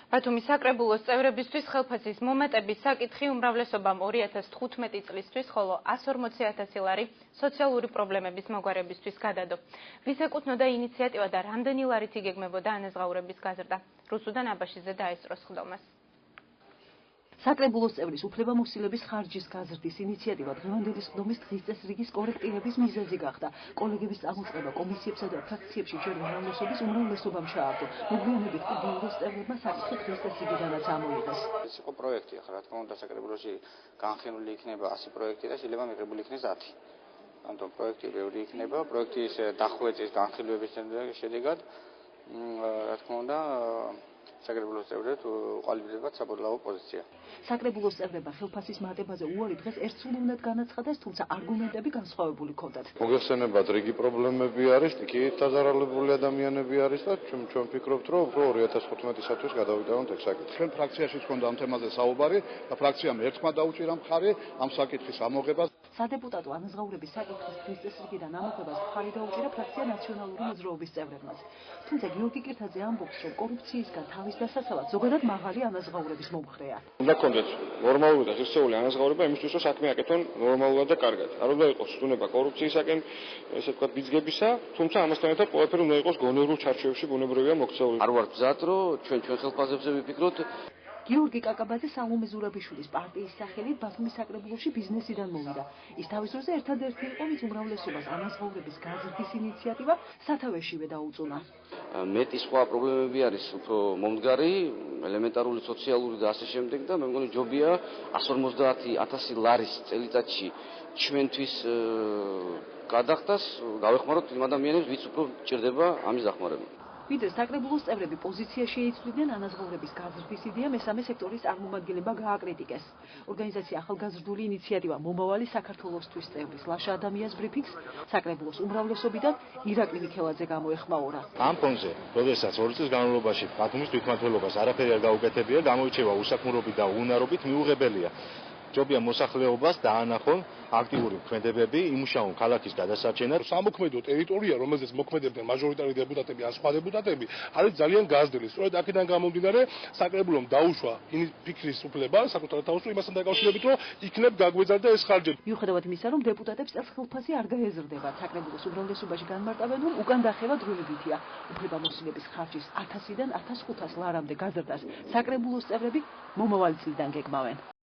ბათუმის საკრებულოს წევრებისთვის ხელფასის მომატების საკითხი უმრავლესობამ 2015 წლისთვის, ხოლო 140,000 ლარი სოციალური პრობლემების მოგვარებისთვის გადადო. ვის ეკუთვნოდა ინიციატივა და რამდენი ლარით იგეგმებოდა ანაზღაურების გაზრდა? რუსუდან აბაშიძე დაესწროს ხდომას. საკრებულოს წევრის უფლებამოსილების ხარჯის გაზრდის ინიციატივა დღევანდელი სხდომის დღის წესრიგის კორექტირების მიზეზი გახდა. კოლეგების წამოწყება კომისიებსა და ფრაქციებში ჯერ უმრავლესობამ ჩააგდო. მოგვიანებით კი ბიუროს წევრებმა საკითხი დღის წესრიგიდანაც ამოიღეს. ეს იყო პროექტი, ახლა რა თქმა უნდა საკრებულოში განხილული იქნება 100 პროექტი და შეიძლება მიღებული იქნეს 10. ამიტომ პროექტი ბევრი იქნება, პროექტის დახვეწის განხილვების შედეგად რა თქმა უნდა საკრებულოს წევრებს უყალიბდებათ საბოლოო პოზიცია. საკრებულოს წევრებმა ხელფასის მატებაზე უარი დღეს ერთსრულოვნად განაცხადეს, თუმცა არგუმენტები განსხვავებული ჰქონდათ. მოგეხსენებათ, რიგი პრობლემები არის, ტიკით დაზარალებული ადამიანები არის და ჩვენ ვფიქრობთ, რომ უფრო 2015-ისათვის გადავიტანოთ ეს საკითხი. ჩვენ ფრაქციაშიც ჰქონდა ამ თემაზე საუბარი და ფრაქციამ ერთმანეთს დაუჭირა მხარი ამ საკითხის ამოღებას. სადეპუტატო ანაზღაურების საკითხის დღის წესრიგიდან ამოღებას მხარი დაუჭირა ფრაქცია ნაციონალური მოძრაობის წევრებმაც. თუმცა გიორგი კირთაძე ამბობს, რომ კორუფციისგან თავის დასაცავად ზოგადად მაღალი ანაზღაურების მომხრეა. უნდა გქონდეს ნორმალური და ღირსეული ანაზღაურება იმისთვის, რომ საქმე აკეთონ ნორმალურად და კარგად. არ უნდა იყოს ცდუნება კორუფციისაკენ, ესე ვთქვათ, ბიძგებისა, თუმცა ამასთან ერთად ყველაფერი უნდა იყოს გონივრულ ჩარჩოებში ბუნებრივია მოქცეული. არ ვარ მზად, რომ ჩვენ ხელფასებზე ვიფიქროთ. გიორგი კაკაბაძე სალომე ზურაბიშვილის პარტიის სახელით ბათუმის საკრებულოში ბიზნესიდან მოვიდა. ის თავის დროზე ერთადერთი იყო, ვინც უმრავლესობას ანაზღაურების გაზრდის ინიციატივა სათავეშივე დაუწუნა. მეტი სხვა პრობლემები არის უფრო მომდგარი, ელემენტარული სოციალური და ასე შემდეგ და მე მგონი ჯობია 150,000 ლარის წელიწადში ჩვენთვის გადახდას, გავეხმაროთ იმ ადამიანებს, ვინც უფრო ჭირდება ამის დახმარება. ვიდრე საკრებულოს წევრები პოზიცია შეიცვლიდნენ ანაზღაურების გაზრდის იდეა მესამე სექტორის წარმომადგენლებმა გააკრიტიკეს. ორგანიზაცია ახალგაზრდული ინიციატივა მომავალი საქართველოსთვის წევრის ლაშა ადამიანის ბრიფინგს საკრებულოს უმრავლესობიდან ირაკლი მიქელაძე გამოეხმაურა. ამ ფონზე, როდესაც 2 წლის განმავლობაში ბათუმის თვითმმართველობას არაფერი არ გაუკეთებია, გამოირჩევა უსაქმურობით და უნარობით, მიუღებელია. ჯობია მოსახლეობას დაანახონ აქტიური ქმედებები, იმუშაონ ქალაქის გადასარჩენად. სამოქმედო ტერიტორია, რომელზეც მოქმედებდნენ მაჟორიტარი დეპუტატები ან სხვა დეპუტატები, არის ძალიან გაზრდილი. სწორედ აქედან გამომდინარე, საკრებულომ დაუშვა ფიქრის უფლება საკუთარ თავს იმასთან დაკავშირებით, რომ იქნებ გაგვეზარდა ეს ხარჯები. მიუხედავად იმისა, რომ დეპუტატებს წელს ხელფასი არ გაეზრდება, საკრებულოს უმრავლესობაში განმარტავენ, რომ უკან დახევა დროებითია. უფლებამოსილების ხარჯის 1000-დან 1500 ლარამდე გაზრდას საკრებულოს წევრები მომავალი წლიდან გეგმავენ.